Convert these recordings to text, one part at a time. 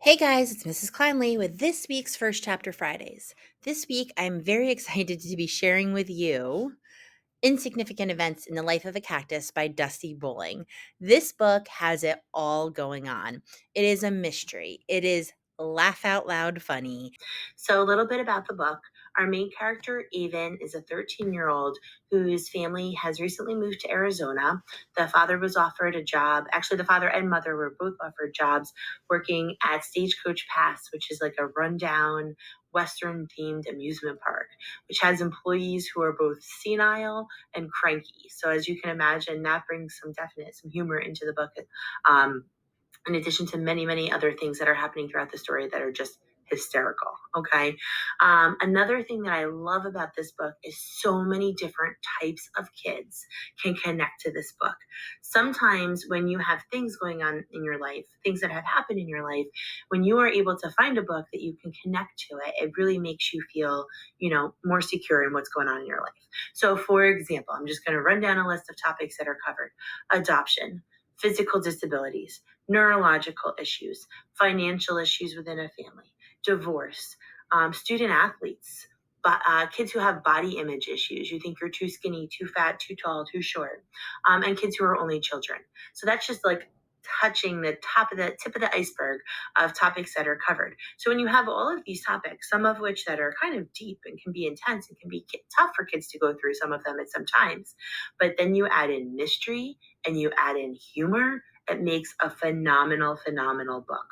Hey guys, it's Mrs. Kleinley with this week's First Chapter Fridays. This week, I'm very excited to be sharing with you Insignificant Events in the Life of a Cactus by Dusti. This book has it all going on. It is a mystery. It is laugh out loud funny. So, a little bit about the book. Our main character, Even, is a 13-year-old whose family has recently moved to Arizona. The father was offered a job. Actually, the father and mother were both offered jobs working at Stagecoach Pass, which is like a rundown Western themed amusement park, which has employees who are both senile and cranky. So, as you can imagine, that brings some humor into the book. Um, in addition to many, many other things that are happening throughout the story that are just hysterical. Okay. Another thing that I love about this book is so many different types of kids can connect to this book. Sometimes when you have things going on in your life, things that have happened in your life, when you are able to find a book that you can connect to it, it really makes you feel, more secure in what's going on in your life. So for example, I'm just going to run down a list of topics that are covered. Adoption, physical disabilities, neurological issues, financial issues within a family, divorce, student athletes, kids who have body image issues. You think you're too skinny, too fat, too tall, too short, and kids who are only children. So that's just like touching the tip of the iceberg of topics that are covered. So when you have all of these topics, some of which that are kind of deep and can be intense and can be tough for kids to go through some of them at some times, but then you add in mystery and you add in humor, it makes a phenomenal, phenomenal book.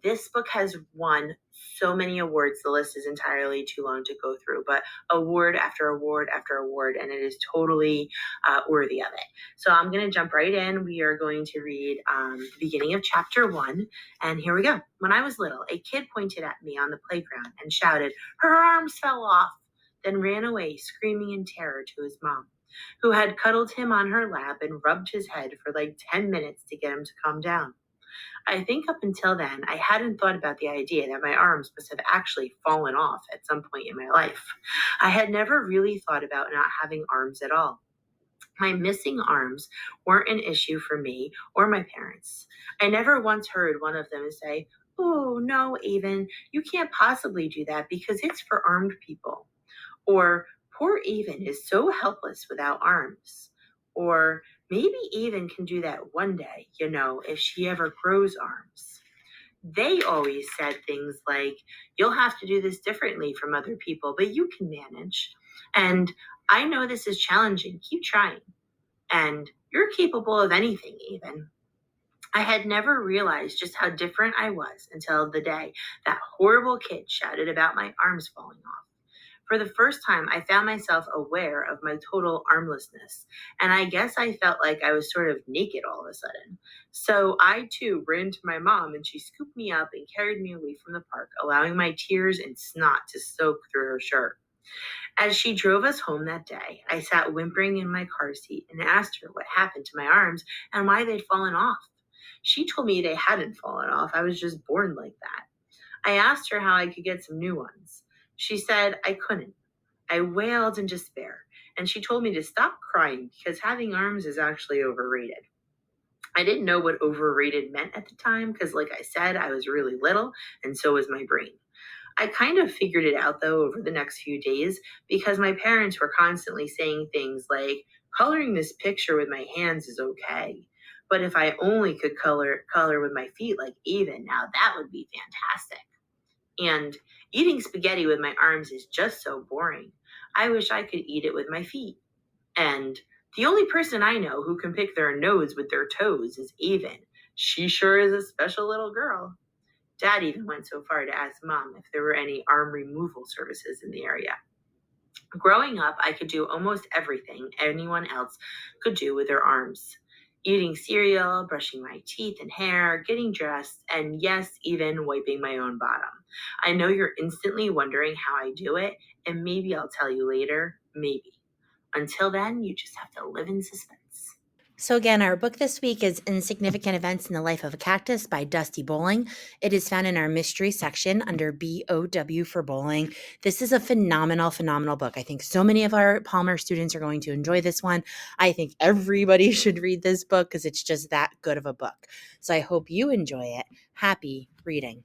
This book has won so many awards. The list is entirely too long to go through, but award after award after award, and it is totally worthy of it. So I'm going to jump right in. We are going to read the beginning of chapter 1, and here we go. When I was little, a kid pointed at me on the playground and shouted, "Her arms fell off," then ran away screaming in terror to his mom, who had cuddled him on her lap and rubbed his head for like 10 minutes to get him to calm down. I think up until then, I hadn't thought about the idea that my arms must have actually fallen off at some point in my life. I had never really thought about not having arms at all. My missing arms weren't an issue for me or my parents. I never once heard one of them say, "Oh, no, Avon, you can't possibly do that because it's for armed people." Or, "Poor Avon is so helpless without arms." Or, "Maybe Avon can do that one day, if she ever grows arms." They always said things like, "You'll have to do this differently from other people, but you can manage." And, "I know this is challenging. Keep trying." And, "You're capable of anything, Avon." I had never realized just how different I was until the day that horrible kid shouted about my arms falling off. For the first time, I found myself aware of my total armlessness, and I guess I felt like I was sort of naked all of a sudden. So I too ran to my mom, and she scooped me up and carried me away from the park, allowing my tears and snot to soak through her shirt. As she drove us home that day, I sat whimpering in my car seat and asked her what happened to my arms and why they'd fallen off. She told me they hadn't fallen off. I was just born like that. I asked her how I could get some new ones. She said I couldn't. I wailed in despair, and she told me to stop crying because having arms is actually overrated. I didn't know what overrated meant at the time because, like I said, I was really little, and so was my brain. I kind of figured it out though over the next few days because my parents were constantly saying things like, "Coloring this picture with my hands is okay. But if I only could color with my feet like Even, now that would be fantastic." And, "Eating spaghetti with my arms is just so boring. I wish I could eat it with my feet." And, "The only person I know who can pick their nose with their toes is Even. She sure is a special little girl." Dad even went so far to ask Mom if there were any arm removal services in the area. Growing up, I could do almost everything anyone else could do with their arms. Eating cereal, brushing my teeth and hair, getting dressed, and yes, even wiping my own bottom. I know you're instantly wondering how I do it, and maybe I'll tell you later, maybe. Until then, you just have to live in suspense. So again, our book this week is Insignificant Events in the Life of a Cactus by Dusti. It is found in our mystery section under BOW for bowling. This is a phenomenal, phenomenal book. I think so many of our Palmer students are going to enjoy this one. I think everybody should read this book because it's just that good of a book. So I hope you enjoy it. Happy reading.